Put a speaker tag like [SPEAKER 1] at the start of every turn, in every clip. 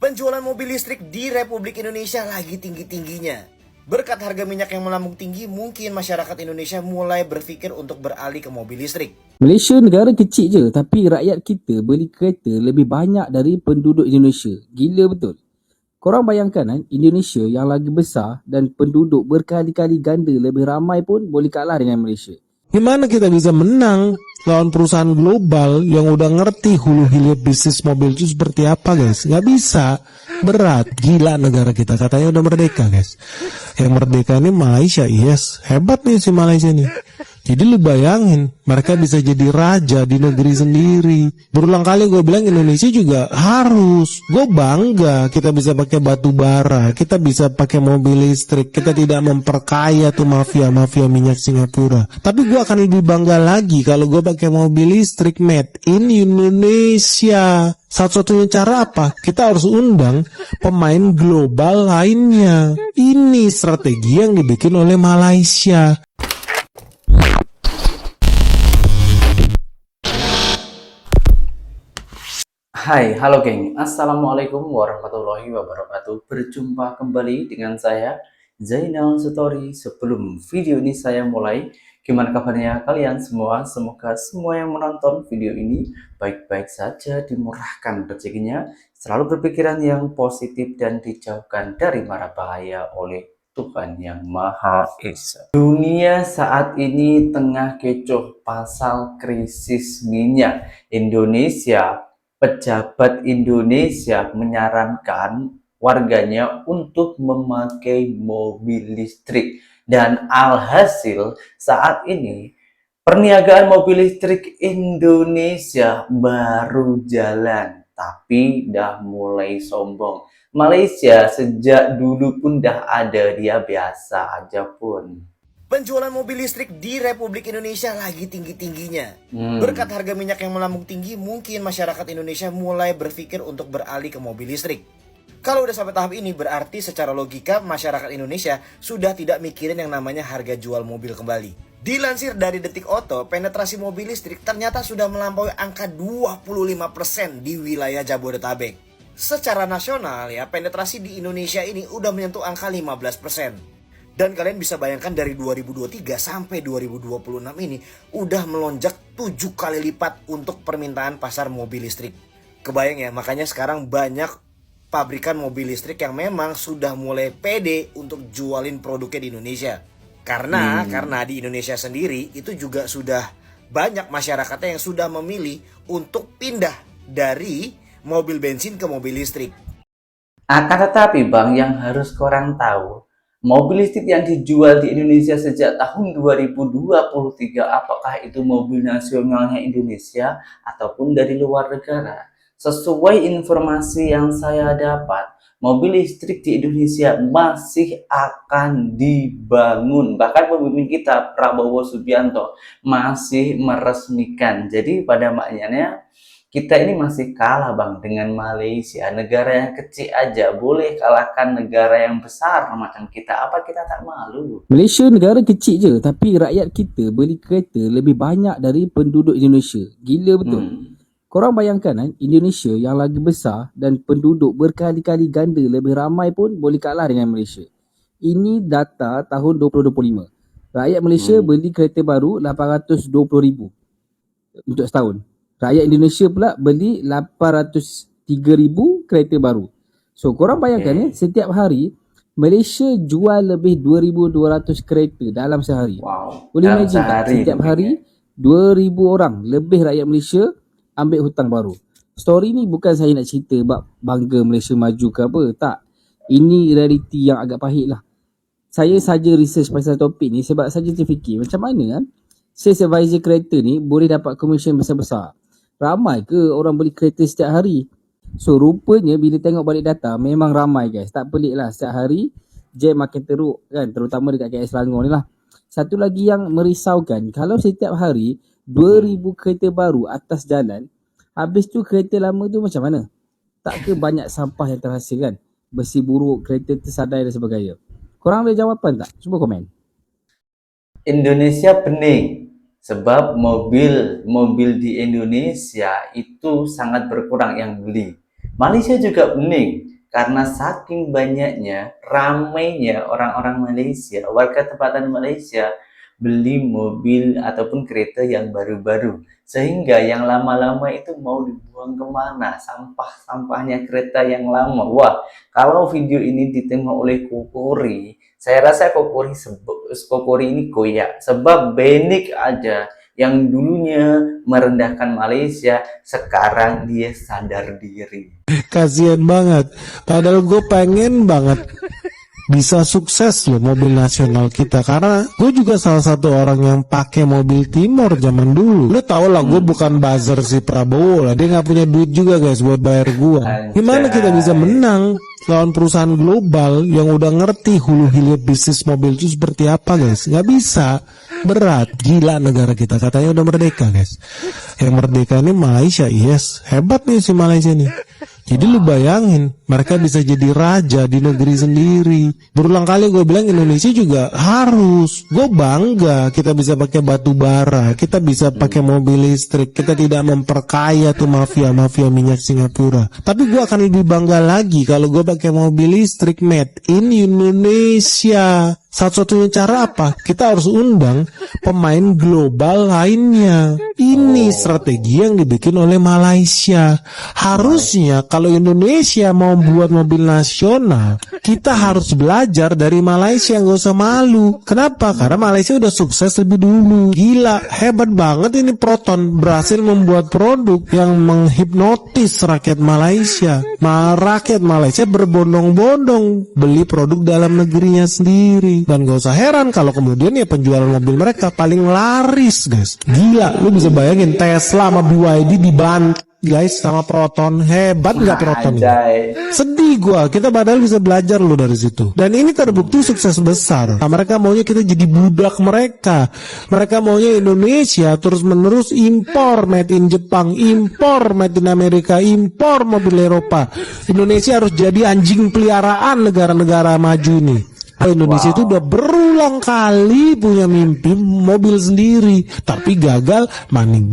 [SPEAKER 1] Penjualan mobil listrik di Republik Indonesia lagi tinggi-tingginya. Berkat harga minyak yang melambung tinggi, mungkin masyarakat Indonesia mulai berpikir untuk beralih ke mobil listrik.
[SPEAKER 2] Malaysia negara kecil je, tapi rakyat kita beli kereta lebih banyak dari penduduk Indonesia. Gila betul. Korang bayangkan kan, Indonesia yang lagi besar dan penduduk berkali-kali ganda lebih ramai pun boleh kalah dengan Malaysia.
[SPEAKER 3] Gimana kita bisa menang lawan perusahaan global yang udah ngerti hulu hilir bisnis mobil itu seperti apa, guys? Nggak bisa. Berat. Gila negara kita. Katanya udah merdeka, guys. Yang merdeka ini Malaysia, yes. Hebat nih si Malaysia nih. Jadi lu bayangin, mereka bisa jadi raja di negeri sendiri. Berulang kali gue bilang Indonesia juga harus. Gue bangga kita bisa pakai batu bara, kita bisa pakai mobil listrik, kita tidak memperkaya tuh mafia-mafia minyak Singapura. Tapi gue akan lebih bangga lagi kalau gue pakai mobil listrik made in Indonesia. Satu-satunya cara apa? Kita harus undang pemain global lainnya. Ini strategi yang dibikin oleh Malaysia.
[SPEAKER 4] Hai, halo geng. Assalamualaikum warahmatullahi wabarakatuh. Berjumpa kembali dengan saya, Zainal Story. Sebelum video ini saya mulai, gimana kabarnya kalian semua? Semoga semua yang menonton video ini baik-baik saja, dimurahkan rezekinya, selalu berpikiran yang positif dan dijauhkan dari mara bahaya oleh Tuhan yang Maha Esa. Dunia saat ini tengah kecoh pasal krisis minyak. Pejabat Indonesia menyarankan warganya untuk memakai mobil listrik, dan alhasil saat ini perniagaan mobil listrik Indonesia baru jalan, tapi dah mulai sombong. Malaysia sejak dulu pun dah ada, dia biasa aja pun.
[SPEAKER 1] Penjualan mobil listrik di Republik Indonesia lagi tinggi-tingginya. Berkat harga minyak yang melambung tinggi, mungkin masyarakat Indonesia mulai berpikir untuk beralih ke mobil listrik. Kalau udah sampai tahap ini, berarti secara logika masyarakat Indonesia sudah tidak mikirin yang namanya harga jual mobil kembali. Dilansir dari Detik Auto, penetrasi mobil listrik ternyata sudah melampaui angka 25% di wilayah Jabodetabek. Secara nasional ya, penetrasi di Indonesia ini udah menyentuh angka 15%. Dan kalian bisa bayangkan dari 2023 sampai 2026 ini udah melonjak 7 kali lipat untuk permintaan pasar mobil listrik. Kebayang ya, makanya sekarang banyak pabrikan mobil listrik yang memang sudah mulai pede untuk jualin produknya di Indonesia. Karena di Indonesia sendiri itu juga sudah banyak masyarakatnya yang sudah memilih untuk pindah dari mobil bensin ke mobil listrik.
[SPEAKER 4] Akan tetapi bang, yang harus korang tahu, mobil listrik yang dijual di Indonesia sejak tahun 2023, apakah itu mobil nasionalnya Indonesia ataupun dari luar negara? Sesuai informasi yang saya dapat, mobil listrik di Indonesia masih akan dibangun. Bahkan pemimpin kita, Prabowo Subianto, masih meresmikan. Jadi pada maknanya, kita ini masih kalah bang dengan Malaysia. Negara yang kecil aja boleh kalahkan negara yang besar macam kita. Apa kita tak malu?
[SPEAKER 2] Malaysia negara kecil je, tapi rakyat kita beli kereta lebih banyak dari penduduk Indonesia. Gila betul. Korang bayangkan kan, Indonesia yang lagi besar dan penduduk berkali-kali ganda lebih ramai pun boleh kalah dengan Malaysia. Ini data tahun 2025. Rakyat Malaysia beli kereta baru 820,000 untuk setahun. Rakyat Indonesia pula beli 803,000 kereta baru. So korang bayangkan ya, setiap hari Malaysia jual lebih 2,200 kereta dalam sehari.
[SPEAKER 4] Wow.
[SPEAKER 2] Boleh imagine tak? Setiap hari 2,000 orang lebih rakyat Malaysia ambil hutang baru. Story ni bukan saya nak cerita bangga Malaysia maju ke apa. Tak. Ini realiti yang agak pahit lah. Saya saja research pasal topik ni sebab saja terfikir macam mana kan sales advisor kereta ni boleh dapat komisen besar-besar. Ramai ke orang beli kereta setiap hari? So rupanya bila tengok balik data memang ramai guys. Tak pelik lah, setiap hari jam makin teruk kan, terutama dekat KL Selangor ni lah. Satu lagi yang merisaukan, kalau setiap hari 2,000 kereta baru atas jalan, habis tu kereta lama tu macam mana? Tak ke banyak sampah yang terhasil kan? Besi buruk, kereta tersadai dan sebagainya. Korang ada jawapan tak? Cuba komen.
[SPEAKER 4] Indonesia bening. Sebab mobil di Indonesia itu sangat berkurang yang beli. Malaysia juga bening. karena saking banyaknya, ramainya orang-orang Malaysia, warga tempatan Malaysia beli mobil ataupun kereta yang baru-baru. Sehingga yang lama-lama itu mau dibuang kemana? Sampah-sampahnya kereta yang lama. Wah, kalau video ini ditengok oleh Kokori, saya rasa Kokori ini koyak. Sebab Benik aja yang dulunya merendahkan Malaysia, sekarang dia sadar diri.
[SPEAKER 3] Kasian banget. Padahal gue pengen banget bisa sukses loh mobil nasional kita, karena gue juga salah satu orang yang pakai mobil Timor zaman dulu. Lu tau lah gue bukan buzzer si Prabowo lah, dia nggak punya duit juga guys buat bayar gue. Gimana kita bisa menang lawan perusahaan global yang udah ngerti hulu hilir bisnis mobil itu seperti apa guys? Nggak bisa, berat. Gila negara kita, katanya udah merdeka guys. Yang merdeka ini Malaysia, yes, hebat nih si Malaysia nih. Jadi lu bayangin, mereka bisa jadi raja di negeri sendiri. Berulang kali gue bilang Indonesia juga harus. Gue bangga kita bisa pakai batu bara, kita bisa pakai mobil listrik, kita tidak memperkaya tuh mafia-mafia minyak Singapura. Tapi gue akan lebih bangga lagi kalau gue pakai mobil listrik made in Indonesia. Satu-satunya cara apa? Kita harus undang pemain global lainnya. Ini strategi yang dibikin oleh Malaysia. Harusnya kalau Indonesia mau buat mobil nasional, kita harus belajar dari Malaysia, nggak usah malu. Kenapa? Karena Malaysia udah sukses lebih dulu. Gila, hebat banget ini Proton, berhasil membuat produk yang menghipnotis rakyat Malaysia. Rakyat Malaysia berbondong-bondong beli produk dalam negerinya sendiri. Dan gak usah heran kalau kemudian ya penjualan mobil mereka paling laris guys. Gila, lu bisa bayangin Tesla sama BYD dibantu guys sama Proton. Hebat nggak Proton ini? Sedih gua, kita padahal bisa belajar lo dari situ. Dan ini terbukti sukses besar. Nah, mereka maunya kita jadi budak mereka. Mereka maunya Indonesia terus menerus impor made in Jepang, impor made in Amerika, impor mobil Eropa. Indonesia harus jadi anjing peliharaan negara-negara maju nih. Indonesia itu udah berulang kali punya mimpi mobil sendiri, tapi gagal maning.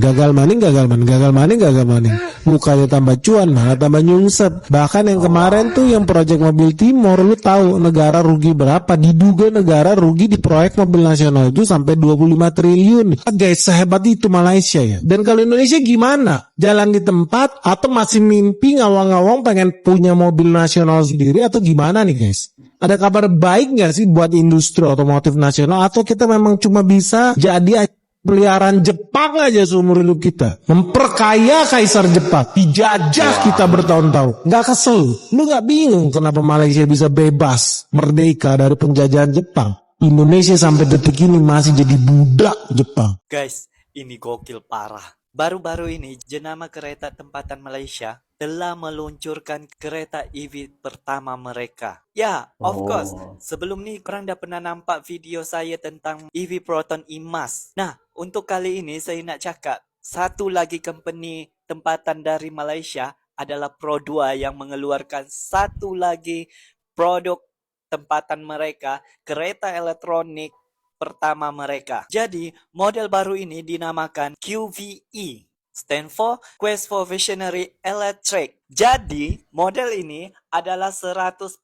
[SPEAKER 3] Bukannya tambah cuan, malah tambah nyungsep. Bahkan yang kemarin tuh yang proyek mobil Timor, lu tahu negara rugi berapa? Diduga negara rugi di proyek mobil nasional itu sampai 25 triliun. Guys, sehebat itu Malaysia ya. Dan kalau Indonesia gimana? Jalan di tempat atau masih mimpi ngawang-ngawang pengen punya mobil nasional sendiri atau gimana nih guys? Ada kabar baik nggak sih buat industri otomotif nasional, atau kita memang cuma bisa jadi peliharaan Jepang aja seumur hidup kita, memperkaya kaisar Jepang, dijajah kita bertahun-tahun? Nggak kesel? Lu nggak bingung kenapa Malaysia bisa bebas merdeka dari penjajahan Jepang? Indonesia sampai detik ini masih jadi budak Jepang.
[SPEAKER 5] Guys, ini gokil parah. Baru-baru ini jenama kereta tempatan Malaysia telah meluncurkan kereta EV pertama mereka. Ya, of course. Sebelum ni korang dah pernah nampak video saya tentang EV Proton Imas. Nah, untuk kali ini saya nak cakap, satu lagi company tempatan dari Malaysia adalah Pro2 yang mengeluarkan satu lagi produk tempatan mereka, kereta elektronik pertama mereka. Jadi, model baru ini dinamakan QVE. Stand for Quest for Visionary Electric. Jadi, model ini adalah 100%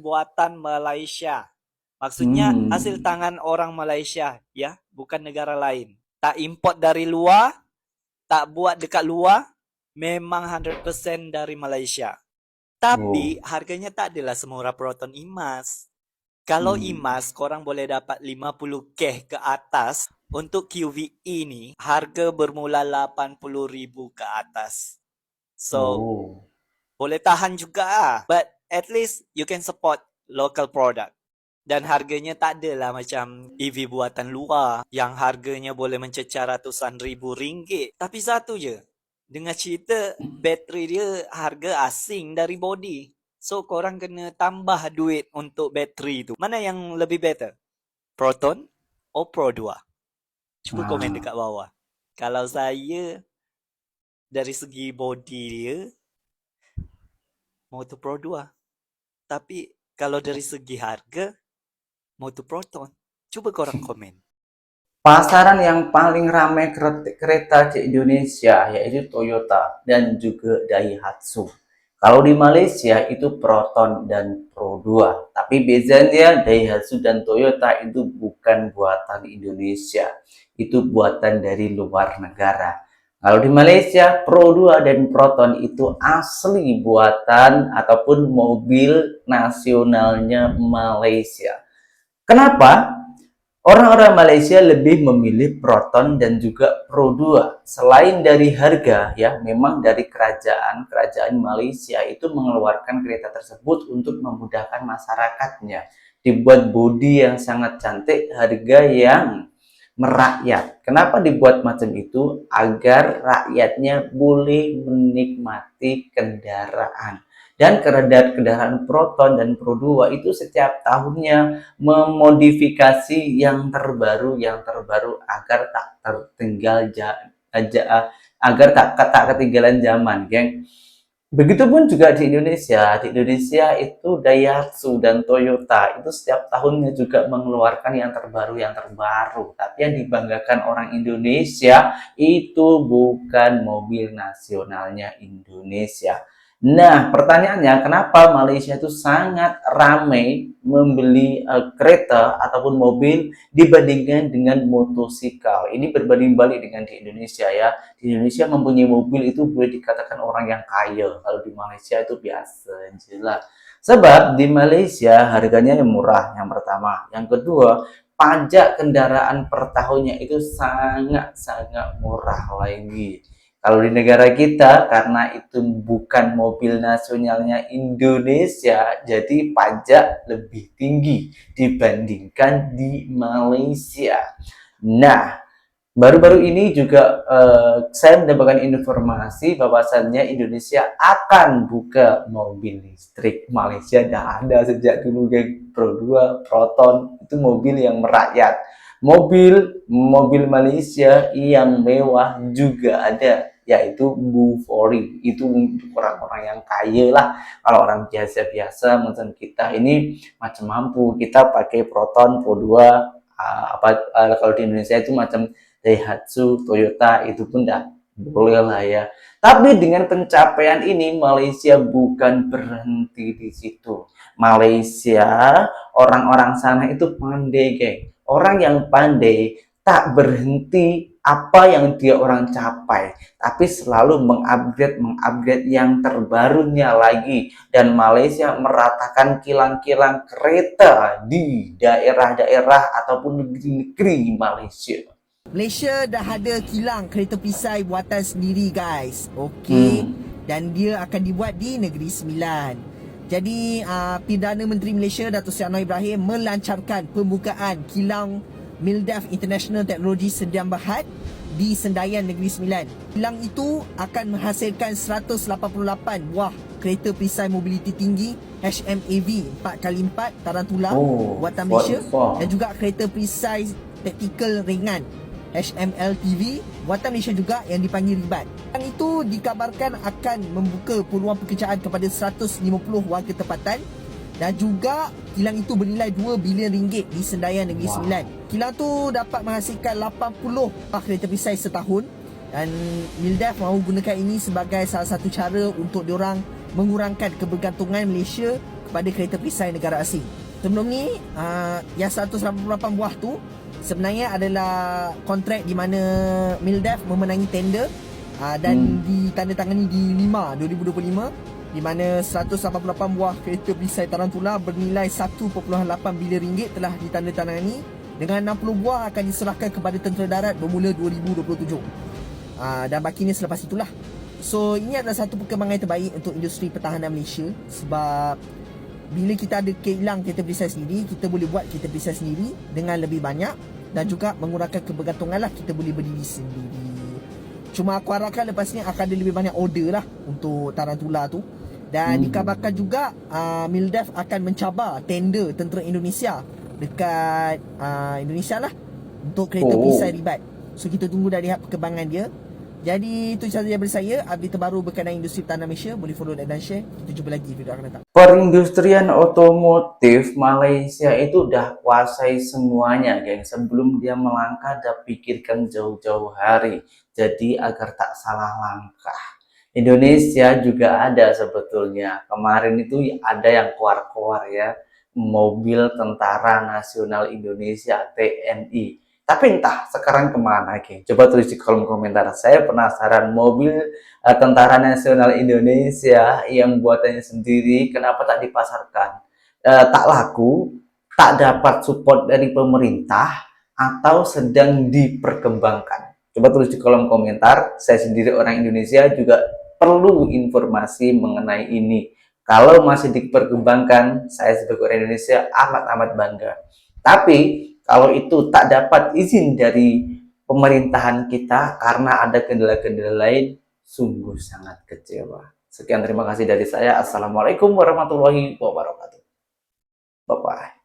[SPEAKER 5] buatan Malaysia. Maksudnya hasil tangan orang Malaysia, ya, bukan negara lain. Tak import dari luar, tak buat dekat luar, memang 100% dari Malaysia. Tapi harganya tak adalah semurah Proton Imas. Kalau Imas, korang boleh dapat 50k ke atas. Untuk QVE ni, harga bermula 80,000 ke atas. So, boleh tahan juga lah. But at least you can support local product. Dan harganya tak adalah macam EV buatan luar yang harganya boleh mencecar ratusan ribu ringgit. Tapi satu je, dengar cerita bateri dia harga asing dari body. So, korang kena tambah duit untuk bateri tu. Mana yang lebih better? Proton or Pro2? Cuba komen dekat bawah. Kalau saya, dari segi body dia, Motor Pro2. Tapi, kalau dari segi harga, Motor Proton. Coba korang komen.
[SPEAKER 4] Pasaran yang paling ramai kereta di Indonesia yaitu Toyota dan juga Daihatsu. Kalau di Malaysia itu Proton dan Pro 2. Tapi bezanya Daihatsu dan Toyota itu bukan buatan Indonesia. Itu buatan dari luar negara. Kalau di Malaysia, Pro 2 dan Proton itu asli buatan ataupun mobil nasionalnya Malaysia. Kenapa? Orang-orang Malaysia lebih memilih Proton dan juga Pro 2. Selain dari harga, ya, memang dari kerajaan Malaysia itu mengeluarkan kereta tersebut untuk memudahkan masyarakatnya. Dibuat bodi yang sangat cantik, harga yang merakyat. Kenapa dibuat macam itu? Agar rakyatnya boleh menikmati kendaraan. Dan kendaraan Proton dan Pro 2 itu setiap tahunnya memodifikasi yang terbaru agar tak tertinggal agar tak ketinggalan zaman, geng. Begitupun juga di Indonesia. Di Indonesia itu Daihatsu dan Toyota itu setiap tahunnya juga mengeluarkan yang terbaru. Tapi yang dibanggakan orang Indonesia itu bukan mobil nasionalnya Indonesia. Nah, pertanyaannya, kenapa Malaysia itu sangat ramai membeli kereta ataupun mobil dibandingkan dengan motosikal? Ini berbanding balik dengan di Indonesia, ya. Di Indonesia mempunyai mobil itu boleh dikatakan orang yang kaya. Kalau di Malaysia itu biasa aja. Sebab di Malaysia harganya yang murah, yang pertama. Yang kedua, pajak kendaraan per tahunnya itu sangat murah lagi. Kalau di negara kita, karena itu bukan mobil nasionalnya Indonesia, jadi pajak lebih tinggi dibandingkan di Malaysia. Nah, baru-baru ini juga saya mendapatkan informasi bahwasannya Indonesia akan buka mobil listrik. Malaysia dah ada sejak dulu, geng. Pro 2, Proton, itu mobil yang merakyat. Mobil Malaysia yang mewah juga ada, yaitu Bufori. Itu untuk orang-orang yang kaya lah. Kalau orang biasa-biasa macam kita ini macam mampu, kita pakai Proton, Pro 2, kalau di Indonesia itu macam Daihatsu, Toyota, itu pun dah boleh lah, ya. Tapi dengan pencapaian ini, Malaysia bukan berhenti di situ. Malaysia, orang-orang sana itu pandai, geng. Orang yang pandai tak berhenti apa yang dia orang capai, tapi selalu mengupgrade yang terbarunya lagi. Dan Malaysia meratakan kilang-kilang kereta di daerah-daerah ataupun negeri-negeri Malaysia.
[SPEAKER 6] Malaysia dah ada kilang kereta perisai buatan sendiri, guys. Okey. Dan dia akan dibuat di Negeri Sembilan. Jadi Perdana Menteri Malaysia Datuk Seri Anwar Ibrahim melancarkan pembukaan kilang MILDEF International Technology Sdn Bhd di Sendayan Negeri Sembilan. Kilang itu akan menghasilkan 188 buah kereta perisai mobiliti tinggi HMAV 4x4 Tarantula buatan Malaysia, dan juga kereta perisai taktikal ringan HMLTV buatan Malaysia juga yang dipanggil Ribat. Yang itu dikabarkan akan membuka peluang pekerjaan kepada 150 warga tempatan, dan juga kilang itu bernilai 2 bilion ringgit di Sendayan Negeri Sembilan. Kilang tu dapat menghasilkan 80 kereta perisai setahun, dan MILDEF mahu gunakan ini sebagai salah satu cara untuk diorang mengurangkan kebergantungan Malaysia kepada kereta perisai negara asing. Sebelum ni yang 188 buah tu sebenarnya adalah kontrak di mana MILDEF memenangi tender dan ditandatangani di 2025, di mana 188 buah kereta perisai Tarantula bernilai 1.8 bilion ringgit telah ditandatangani, dengan 60 buah akan diserahkan kepada tentera darat bermula 2027. Dan bakinya selepas itulah. So ini adalah satu perkembangan terbaik untuk industri pertahanan Malaysia, sebab bila kita ada kilang kereta perisai sendiri, kita boleh buat kereta perisai sendiri dengan lebih banyak, dan juga mengurangkan kebergantungan lah, kita boleh berdiri sendiri. Cuma aku harapkan lepas ni akan ada lebih banyak order lah untuk Tarantula tu. Dan dikabarkan juga MILDEF akan mencabar tender tentera Indonesia dekat Indonesia lah untuk kereta perisai Ribat. So kita tunggu dah lihat perkembangan dia. Jadi itu sahaja dari saya, update terbaru berkenaan industri pertahanan Malaysia. Boleh follow dan share. Kita jumpa lagi video akan datang.
[SPEAKER 4] Perindustrian otomotif Malaysia itu udah kuasai semuanya, geng. Sebelum dia melangkah, dah pikirkan jauh-jauh hari. Jadi agar tak salah langkah. Indonesia juga ada sebetulnya. Kemarin itu ada yang keluar-keluar ya, mobil Tentara Nasional Indonesia TNI. Tapi entah sekarang kemana, Ki? Coba tulis di kolom komentar. Saya penasaran mobil Tentara Nasional Indonesia yang buatannya sendiri, kenapa tak dipasarkan? Tak laku, tak dapat support dari pemerintah, atau sedang diperkembangkan? Coba tulis di kolom komentar. Saya sendiri orang Indonesia juga perlu informasi mengenai ini. Kalau masih diperkembangkan, saya sebagai orang Indonesia amat-amat bangga. Tapi kalau itu tak dapat izin dari pemerintahan kita karena ada kendala-kendala lain, sungguh sangat kecewa. Sekian, terima kasih dari saya. Assalamualaikum warahmatullahi wabarakatuh. Bye-bye.